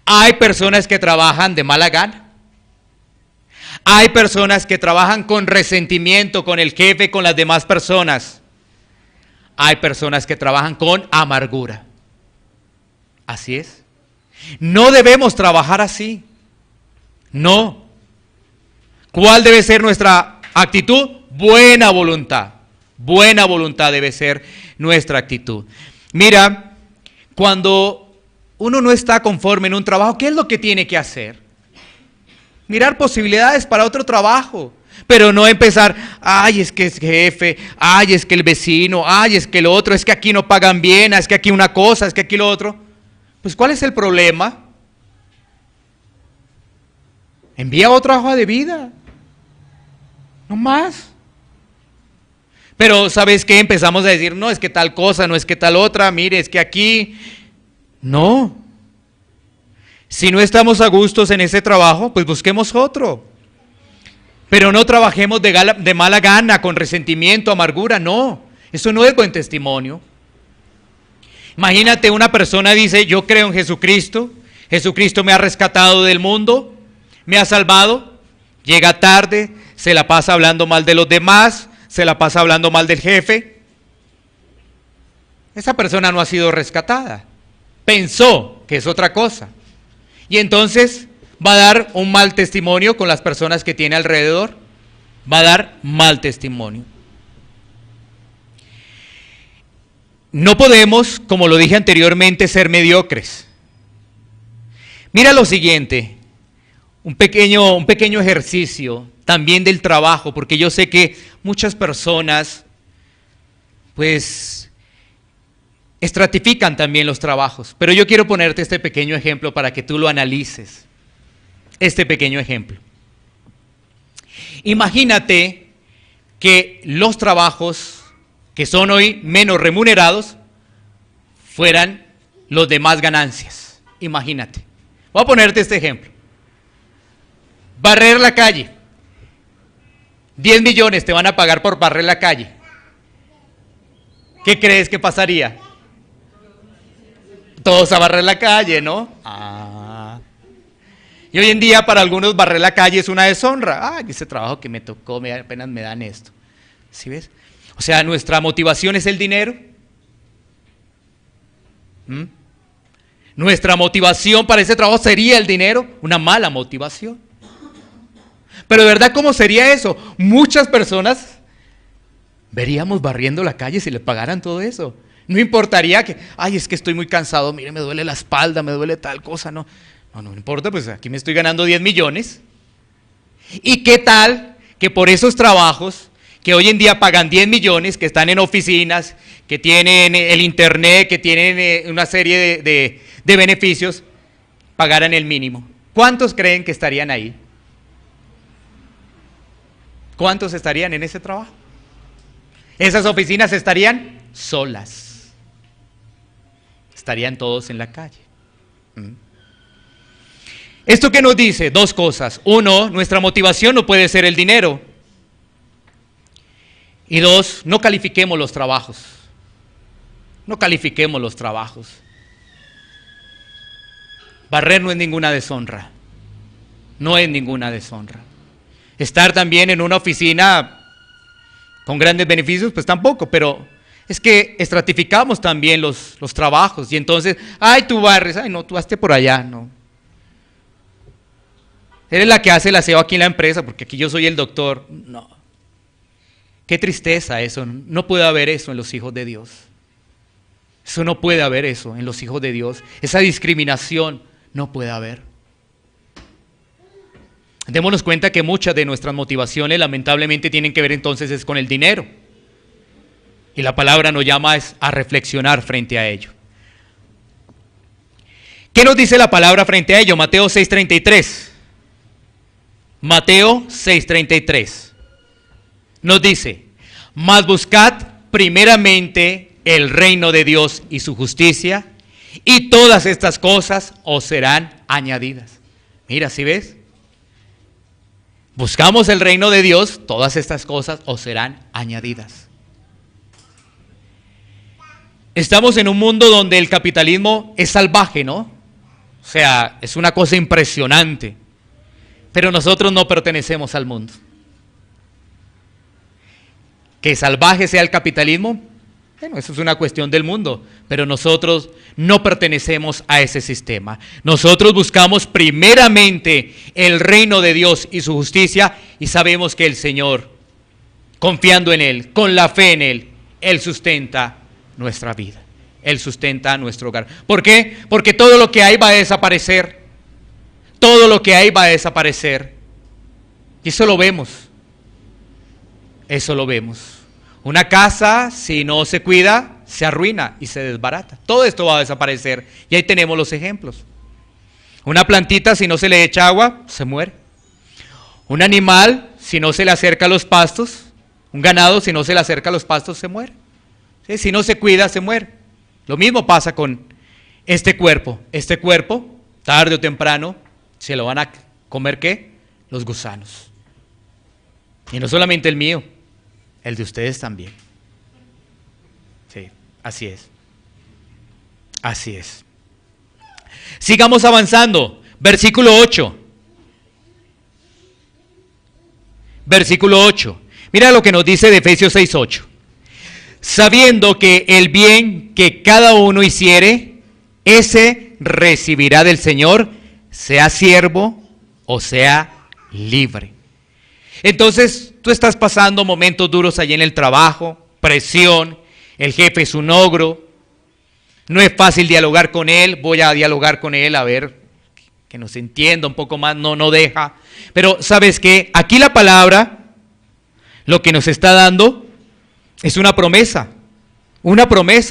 Hay personas que trabajan de mala gana. Hay personas que trabajan con resentimiento, con el jefe, con las demás personas. Hay personas que trabajan con amargura. Así es. No debemos trabajar así. No. ¿Cuál debe ser nuestra actitud? Buena voluntad. Buena voluntad debe ser nuestra actitud. Mira, cuando uno no está conforme en un trabajo, ¿qué es lo que tiene que hacer? Mirar posibilidades para otro trabajo, pero no empezar, ay, es que es jefe, ay, es que el vecino, ay, es que el otro, es que aquí no pagan bien, es que aquí una cosa, es que aquí lo otro. Pues ¿cuál es el problema? Envía otra hoja de vida. No más. Pero ¿sabes qué? Empezamos a decir, no, es que tal cosa, no es que tal otra, mire, es que aquí. No. Si no estamos a gustos en ese trabajo, pues busquemos otro. Pero no trabajemos de mala gana, con resentimiento, amargura, no. Eso no es buen testimonio. Imagínate, una persona dice, yo creo en Jesucristo, Jesucristo me ha rescatado del mundo, me ha salvado, llega tarde, se la pasa hablando mal de los demás, se la pasa hablando mal del jefe. Esa persona no ha sido rescatada, pensó que es otra cosa. Y entonces va a dar un mal testimonio con las personas que tiene alrededor, va a dar mal testimonio. No podemos, como lo dije anteriormente, ser mediocres. Mira lo siguiente, un pequeño ejercicio también del trabajo, porque yo sé que muchas personas pues estratifican también los trabajos, pero yo quiero ponerte este pequeño ejemplo para que tú lo analices. Este pequeño ejemplo. Imagínate que los trabajos que son hoy menos remunerados fueran los de más ganancias. Imagínate. Voy a ponerte este ejemplo. Barrer la calle. 10 millones te van a pagar por barrer la calle. ¿Qué crees que pasaría? Todos a barrer la calle, ¿no? Y hoy en día para algunos barrer la calle es una deshonra. Ese trabajo que me tocó, apenas me dan esto. ¿Sí ves? O sea, nuestra motivación es el dinero. Nuestra motivación para ese trabajo sería el dinero, una mala motivación. Pero de verdad, ¿cómo sería eso? Muchas personas veríamos barriendo la calle si le pagaran todo eso. No importaría que, es que estoy muy cansado, mire, me duele la espalda, me duele tal cosa, no importa, pues aquí me estoy ganando 10 millones. ¿Y qué tal que por esos trabajos que hoy en día pagan 10 millones, que están en oficinas, que tienen el internet, que tienen una serie de beneficios, pagaran el mínimo? ¿Cuántos creen que estarían ahí? ¿Cuántos estarían en ese trabajo? Esas oficinas estarían solas. Estarían todos en la calle. ¿Esto qué nos dice? Dos cosas. Uno, nuestra motivación no puede ser el dinero. Y dos, no califiquemos los trabajos. No califiquemos los trabajos. Barrer no es ninguna deshonra. No es ninguna deshonra. Estar también en una oficina con grandes beneficios, pues tampoco, pero es que estratificamos también los trabajos. Y entonces, tú barres, no, tú hazte por allá, no. Eres la que hace el aseo aquí en la empresa, porque aquí yo soy el doctor. No. Qué tristeza eso. No puede haber eso en los hijos de Dios. Eso no puede haber eso en los hijos de Dios. Esa discriminación no puede haber. Démonos cuenta que muchas de nuestras motivaciones lamentablemente tienen que ver entonces es con el dinero. Y la palabra nos llama a reflexionar frente a ello. ¿Qué nos dice la palabra frente a ello? Mateo 6:33. Mateo 6:33. Nos dice, mas buscad primeramente el reino de Dios y su justicia, y todas estas cosas os serán añadidas. Mira, ¿sí ves? Buscamos el reino de Dios, todas estas cosas os serán añadidas. Estamos en un mundo donde el capitalismo es salvaje, ¿no? O sea, es una cosa impresionante. Pero nosotros no pertenecemos al mundo. Que salvaje sea el capitalismo, bueno, eso es una cuestión del mundo, pero nosotros no pertenecemos a ese sistema. Nosotros buscamos primeramente el reino de Dios y su justicia, y sabemos que el Señor, confiando en Él, con la fe en Él, Él sustenta nuestra vida, Él sustenta nuestro hogar. ¿Por qué? Porque todo lo que hay va a desaparecer. Todo lo que hay va a desaparecer. Y eso lo vemos. Eso lo vemos. Una casa, si no se cuida, se arruina y se desbarata. Todo esto va a desaparecer y ahí tenemos los ejemplos. Una plantita, si no se le echa agua, se muere. Un animal, si no se le acerca a los pastos, un ganado, si no se le acerca a los pastos, se muere. ¿Sí? Si no se cuida, se muere. Lo mismo pasa con este cuerpo. Este cuerpo, tarde o temprano, se lo van a comer, ¿qué? Los gusanos. Y no solamente el mío, el de ustedes también. Sí, así es. Así es. Sigamos avanzando. Versículo 8. Versículo 8. Mira lo que nos dice de Efesios 6:8. Sabiendo que el bien que cada uno hiciere, ese recibirá del Señor, sea siervo o sea libre. Entonces, tú estás pasando momentos duros allí en el trabajo, presión, el jefe es un ogro, no es fácil dialogar con él, voy a dialogar con él a ver que nos entienda un poco más, no deja. Pero, ¿sabes qué? Aquí la palabra, lo que nos está dando es una promesa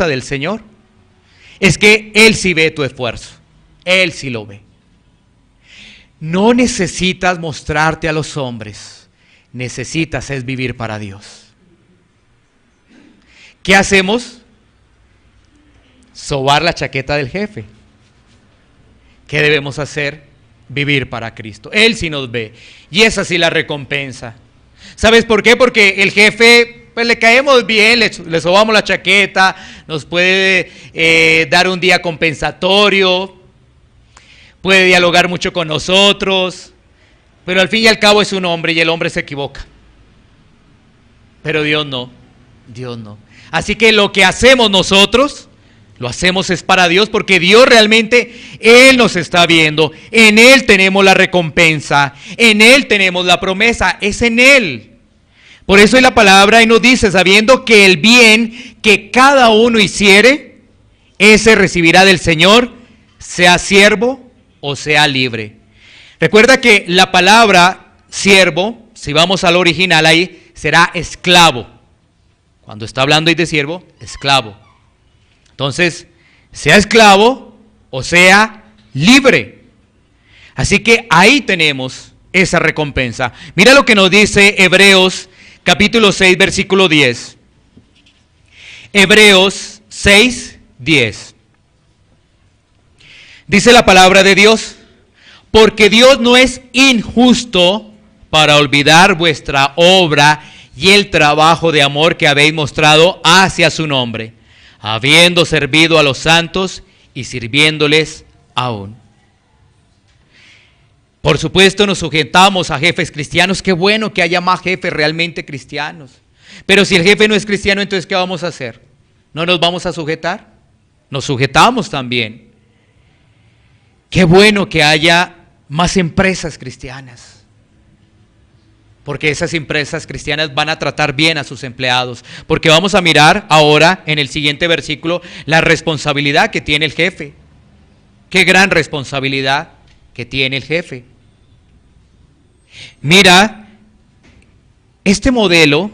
del Señor. Es que Él sí ve tu esfuerzo, Él sí lo ve. No necesitas mostrarte a los hombres, necesitas es vivir para Dios. ¿Qué hacemos? Sobar la chaqueta del jefe. ¿Qué debemos hacer? Vivir para Cristo. Él sí nos ve y esa sí la recompensa. ¿Sabes por qué? Porque el jefe, pues le caemos bien, le sobamos la chaqueta, nos puede dar un día compensatorio, puede dialogar mucho con nosotros, pero al fin y al cabo es un hombre y el hombre se equivoca. Pero Dios no, Dios no. Así que lo que hacemos nosotros, lo hacemos es para Dios, porque Dios realmente, Él nos está viendo, en Él tenemos la recompensa, en Él tenemos la promesa, es en Él. Por eso en la palabra ahí nos dice, sabiendo que el bien que cada uno hiciere, ese recibirá del Señor, sea siervo o sea libre. Recuerda que la palabra siervo, si vamos al original ahí, será esclavo. Cuando está hablando ahí de siervo, esclavo. Entonces, sea esclavo o sea libre. Así que ahí tenemos esa recompensa. Mira lo que nos dice Hebreos capítulo 6, versículo 10. Hebreos 6, 10. Dice la palabra de Dios, porque Dios no es injusto para olvidar vuestra obra y el trabajo de amor que habéis mostrado hacia su nombre, habiendo servido a los santos y sirviéndoles aún. Por supuesto nos sujetamos a jefes cristianos, qué bueno que haya más jefes realmente cristianos. Pero si el jefe no es cristiano, entonces ¿qué vamos a hacer? ¿No nos vamos a sujetar? Nos sujetamos también. Qué bueno que haya más empresas cristianas, porque esas empresas cristianas van a tratar bien a sus empleados, porque vamos a mirar ahora en el siguiente versículo la responsabilidad que tiene el jefe. Qué gran responsabilidad que tiene el jefe. Mira, este modelo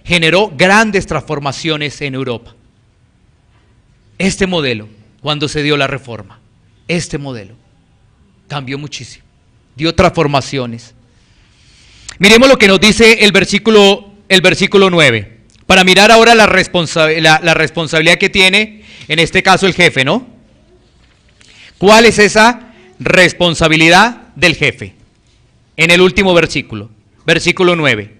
generó grandes transformaciones en Europa. Este modelo, cuando se dio la reforma, este modelo cambió muchísimo, dio transformaciones. Miremos lo que nos dice el versículo 9, para mirar ahora la responsabilidad que tiene, en este caso el jefe, ¿no? ¿Cuál es esa responsabilidad del jefe? En el último versículo, versículo 9.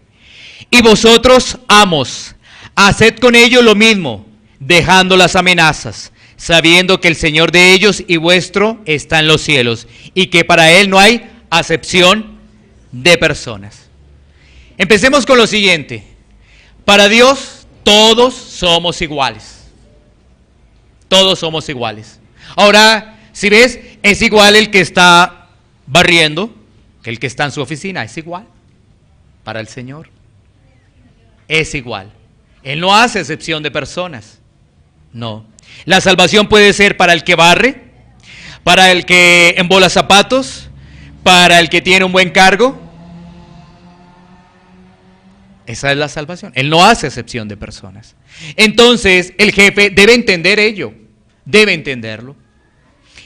Y vosotros, amos, haced con ellos lo mismo, dejando las amenazas, sabiendo que el Señor de ellos y vuestro está en los cielos, y que para Él no hay acepción de personas. Empecemos con lo siguiente. Para Dios todos somos iguales. Todos somos iguales. Ahora, si ves, es igual el que está barriendo que el que está en su oficina, es igual. Para el Señor es igual. Él no hace excepción de personas. No. La salvación puede ser para el que barre, para el que embola zapatos, para el que tiene un buen cargo. Esa es la salvación. Él no hace excepción de personas. Entonces, el jefe debe entender ello. Debe entenderlo.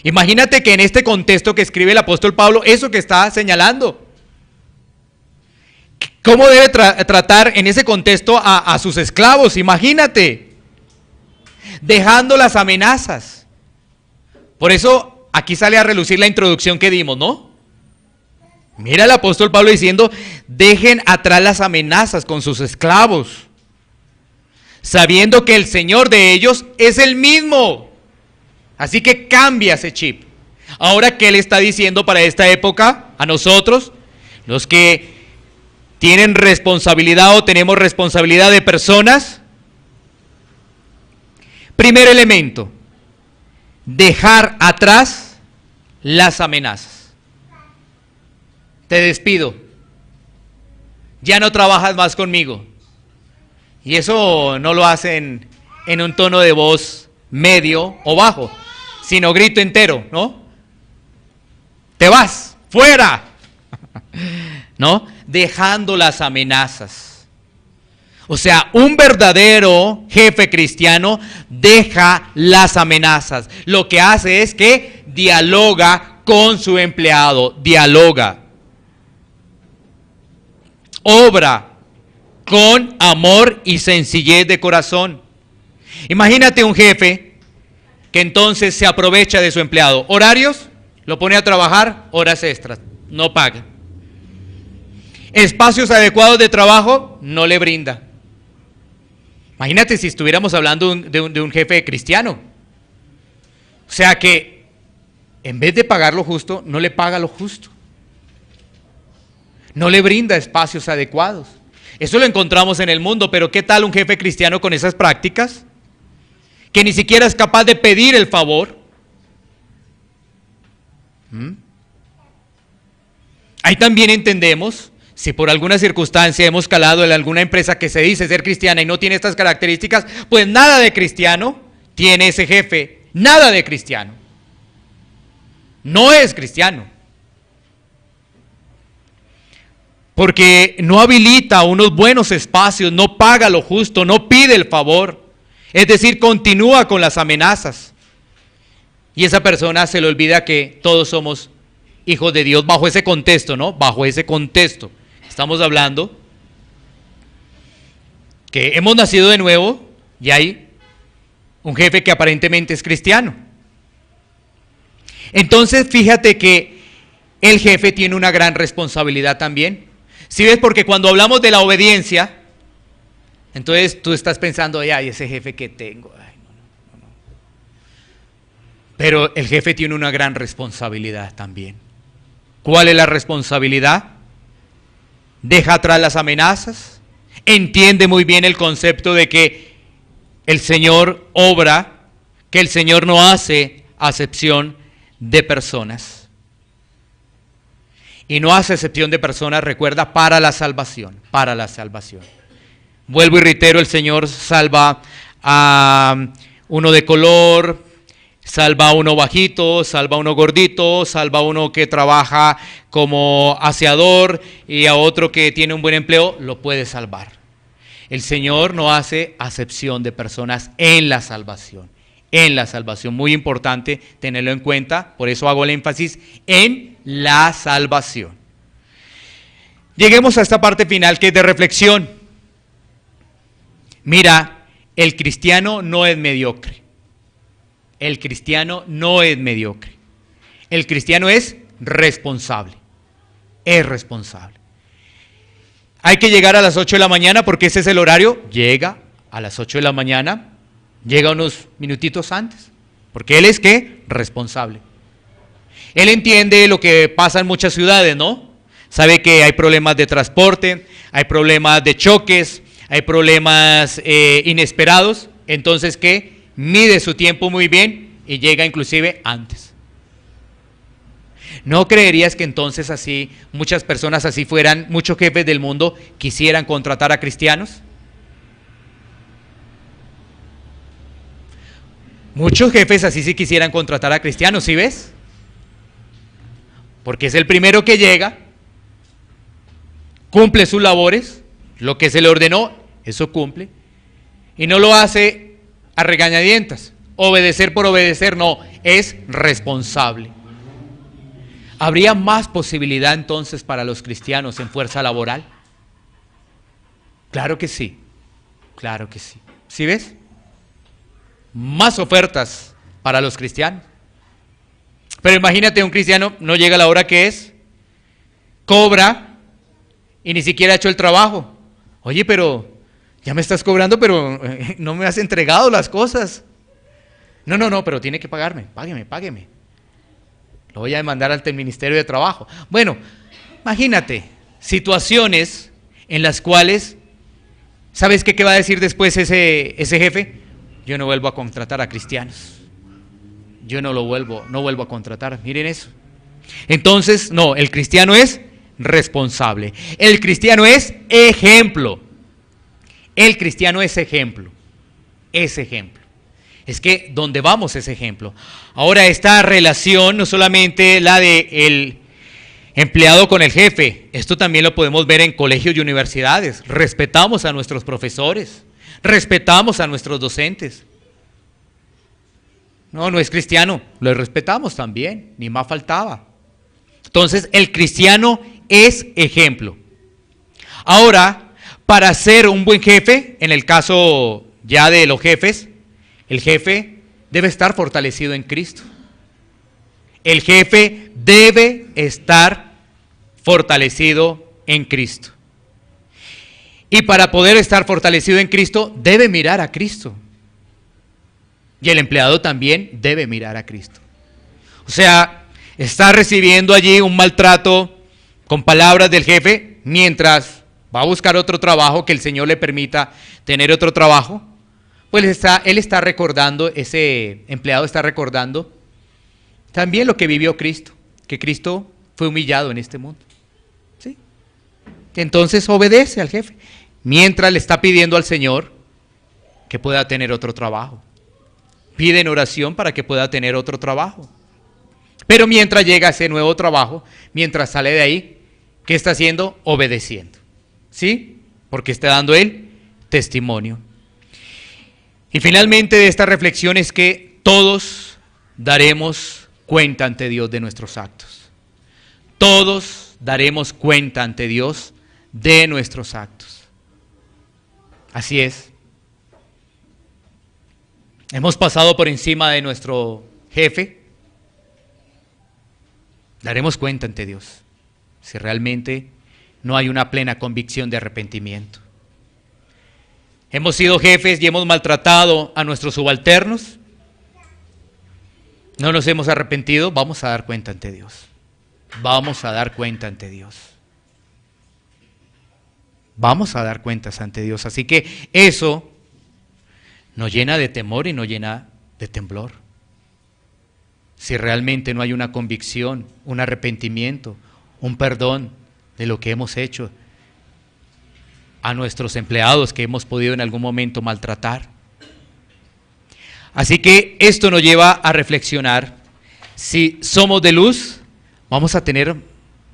Imagínate que en este contexto que escribe el apóstol Pablo, eso que está señalando. ¿Cómo debe tratar en ese contexto a sus esclavos? Imagínate. Dejando las amenazas. Por eso aquí sale a relucir la introducción que dimos, ¿no? Mira el apóstol Pablo diciendo, dejen atrás las amenazas con sus esclavos, sabiendo que el Señor de ellos es el mismo. Así que cambia ese chip. Ahora, ¿qué le está diciendo para esta época a nosotros? Los que tienen responsabilidad o tenemos responsabilidad de personas. Primer elemento, dejar atrás las amenazas. Te despido. Ya no trabajas más conmigo. Y eso no lo hacen en un tono de voz medio o bajo, sino grito entero, ¿no? Te vas, fuera. ¿No? Dejando las amenazas. O sea, un verdadero jefe cristiano deja las amenazas. Lo que hace es que dialoga con su empleado, dialoga. Obra con amor y sencillez de corazón. Imagínate un jefe que entonces se aprovecha de su empleado. Horarios, lo pone a trabajar, horas extras, no paga. Espacios adecuados de trabajo, no le brinda. Imagínate si estuviéramos hablando de un jefe cristiano. O sea que en vez de pagar lo justo, no le paga lo justo. No le brinda espacios adecuados. Eso lo encontramos en el mundo, pero ¿qué tal un jefe cristiano con esas prácticas? Que ni siquiera es capaz de pedir el favor. Ahí también entendemos, si por alguna circunstancia hemos calado en alguna empresa que se dice ser cristiana y no tiene estas características, pues nada de cristiano tiene ese jefe, nada de cristiano. No es cristiano. Porque no habilita unos buenos espacios, no paga lo justo, no pide el favor. Es decir, continúa con las amenazas. Y esa persona se le olvida que todos somos hijos de Dios bajo ese contexto, ¿no? Bajo ese contexto. Estamos hablando que hemos nacido de nuevo y hay un jefe que aparentemente es cristiano. Entonces, fíjate que el jefe tiene una gran responsabilidad también. ¿Sí ves? Porque cuando hablamos de la obediencia, entonces tú estás pensando, ay, ese jefe que tengo. Ay, no. Pero el jefe tiene una gran responsabilidad también. ¿Cuál es la responsabilidad? Deja atrás las amenazas, entiende muy bien el concepto de que el Señor obra, que el Señor no hace acepción de personas. Y no hace excepción de personas, recuerda, para la salvación, para la salvación. Vuelvo y reitero, el Señor salva a uno de color, salva a uno bajito, salva a uno gordito, salva a uno que trabaja como aseador y a otro que tiene un buen empleo, lo puede salvar. El Señor no hace acepción de personas en la salvación. En la salvación, muy importante tenerlo en cuenta, por eso hago el énfasis en la salvación. Lleguemos a esta parte final que es de reflexión. Mira, el cristiano no es mediocre. El cristiano no es mediocre. El cristiano es responsable. Es responsable. Hay que llegar a las 8 de la mañana porque ese es el horario. Llega a las 8 de la mañana. Llega unos minutitos antes, porque él es ¿qué? Responsable. Él entiende lo que pasa en muchas ciudades, ¿no? Sabe que hay problemas de transporte, hay problemas de choques, hay problemas inesperados. Entonces, ¿qué? Mide su tiempo muy bien y llega inclusive antes. ¿No creerías que entonces así, muchas personas así fueran, muchos jefes del mundo quisieran contratar a cristianos? Muchos jefes así sí quisieran contratar a cristianos, ¿sí ves? Porque es el primero que llega, cumple sus labores Lo que se le ordenó, eso cumple. Y no lo hace a regañadientas. Obedecer por obedecer, no, es responsable. ¿Habría más posibilidad entonces para los cristianos en fuerza laboral? Claro que sí, claro que sí. ¿Sí ves? Más ofertas para los cristianos. Pero imagínate, un cristiano no llega a la hora que es, cobra y ni siquiera ha hecho el trabajo. Oye, pero ya me estás cobrando, pero no me has entregado las cosas. No, pero tiene que pagarme, págueme. Lo voy a demandar ante el Ministerio de Trabajo. Bueno, imagínate, situaciones en las cuales, ¿sabes qué va a decir después ese jefe? Yo no vuelvo a contratar a cristianos. Yo no vuelvo a contratar. Miren eso. Entonces, no, el cristiano es responsable. El cristiano es ejemplo. El cristiano es ejemplo. Es ejemplo. Es que donde vamos es ejemplo. Ahora, esta relación, no solamente la del empleado con el jefe, esto también lo podemos ver en colegios y universidades. Respetamos a nuestros profesores, respetamos a nuestros docentes. No es cristiano, lo respetamos también, ni más faltaba. Entonces, el cristiano es ejemplo. Ahora, para ser un buen jefe, en el caso ya de los jefes, el jefe debe estar fortalecido en Cristo. El jefe debe estar fortalecido en Cristo. Y para poder estar fortalecido en Cristo, debe mirar a Cristo. Y el empleado también debe mirar a Cristo. O sea, está recibiendo allí un maltrato con palabras del jefe, mientras va a buscar otro trabajo, que el Señor le permita tener otro trabajo. Pues él está recordando, ese empleado está recordando también lo que vivió Cristo, que Cristo fue humillado en este mundo. ¿Sí? Entonces obedece al jefe, mientras le está pidiendo al Señor que pueda tener otro trabajo. Pide en oración para que pueda tener otro trabajo. Pero mientras llega a ese nuevo trabajo, mientras sale de ahí, ¿qué está haciendo? Obedeciendo. ¿Sí? Porque está dando él testimonio. Y finalmente de esta reflexión es que todos daremos cuenta ante Dios de nuestros actos. Todos daremos cuenta ante Dios de nuestros actos. Así es. Hemos pasado por encima de nuestro jefe. Daremos cuenta ante Dios si realmente no hay una plena convicción de arrepentimiento. Hemos sido jefes y hemos maltratado a nuestros subalternos. No nos hemos arrepentido, vamos a dar cuenta ante Dios. Vamos a dar cuenta ante Dios. Vamos a dar cuentas ante Dios. Así que eso nos llena de temor y nos llena de temblor. Si realmente no hay una convicción, un arrepentimiento, un perdón de lo que hemos hecho a nuestros empleados que hemos podido en algún momento maltratar. Así que esto nos lleva a reflexionar. Si somos de luz, vamos a tener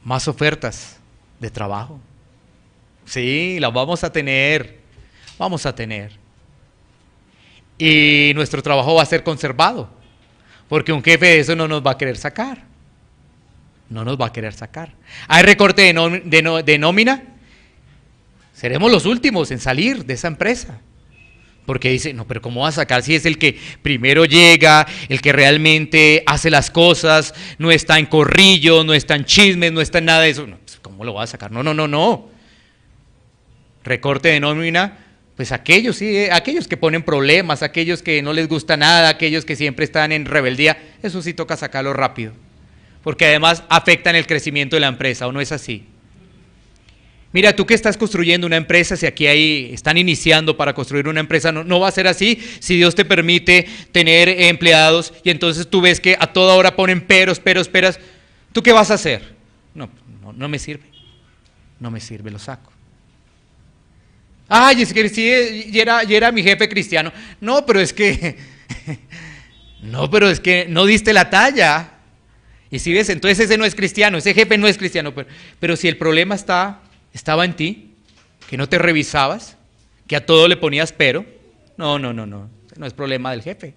más ofertas de trabajo. Sí, las vamos a tener. Vamos a tener. Y nuestro trabajo va a ser conservado. Porque un jefe de eso no nos va a querer sacar. No nos va a querer sacar. Hay recorte de nómina. Seremos los últimos en salir de esa empresa. Porque dice, no, pero ¿cómo va a sacar si es el que primero llega, el que realmente hace las cosas, no está en corrillo, no está en chismes, no está en nada de eso? No, ¿cómo lo va a sacar? No. Recorte de nómina, pues aquellos que ponen problemas, aquellos que no les gusta nada, aquellos que siempre están en rebeldía, eso sí toca sacarlo rápido. Porque además afectan el crecimiento de la empresa, ¿o no es así? Mira, tú que estás construyendo una empresa, si aquí están iniciando para construir una empresa, no va a ser así si Dios te permite tener empleados y entonces tú ves que a toda hora ponen peros. ¿Tú qué vas a hacer? No me sirve. No me sirve, lo saco. Ay, es que sí, y era mi jefe cristiano. No, pero es que no diste la talla. Y si ves, entonces ese no es cristiano, ese jefe no es cristiano. Pero si el problema estaba en ti, que no te revisabas, que a todo le ponías pero. No, no, no, no. No es problema del jefe.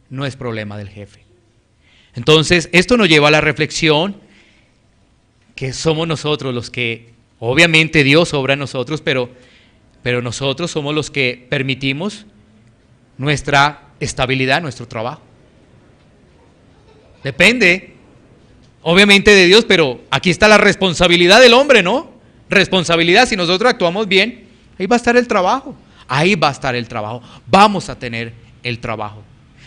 No es problema del jefe. Entonces, esto nos lleva a la reflexión que somos nosotros los que, obviamente Dios obra en nosotros, pero nosotros somos los que permitimos nuestra estabilidad, nuestro trabajo. Depende, obviamente, de Dios, pero aquí está la responsabilidad del hombre, ¿no? Responsabilidad, si nosotros actuamos bien, ahí va a estar el trabajo, ahí va a estar el trabajo, vamos a tener el trabajo.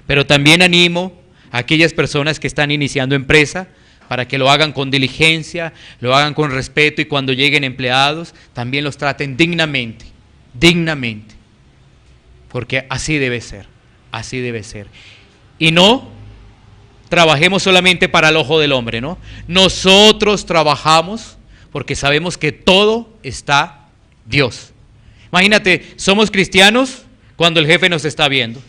Pero también animo a aquellas personas que están iniciando empresa para que lo hagan con diligencia, lo hagan con respeto y cuando lleguen empleados también los traten dignamente, dignamente, porque así debe ser, así debe ser. Y no trabajemos solamente para el ojo del hombre, ¿no? Nosotros trabajamos porque sabemos que todo está Dios. Imagínate, somos cristianos cuando el jefe nos está viendo.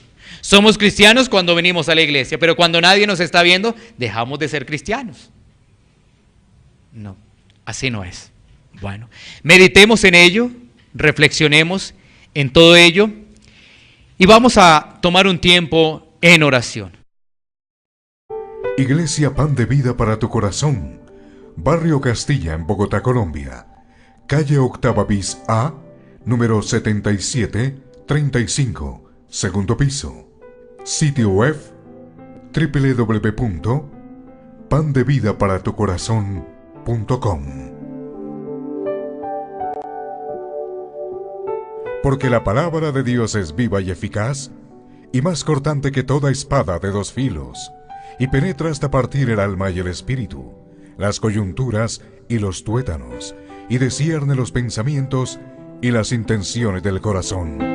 Somos cristianos cuando venimos a la iglesia, pero cuando nadie nos está viendo, dejamos de ser cristianos. No, así no es. Bueno, meditemos en ello, reflexionemos en todo ello y vamos a tomar un tiempo en oración. Iglesia Pan de Vida para tu Corazón, Barrio Castilla, en Bogotá, Colombia. Calle Octava Bis A, número 7735, segundo piso. Sitio web www.pandevidaparatucorazon.com. Porque la palabra de Dios es viva y eficaz, y más cortante que toda espada de dos filos, y penetra hasta partir el alma y el espíritu, las coyunturas y los tuétanos, y discierne los pensamientos y las intenciones del corazón.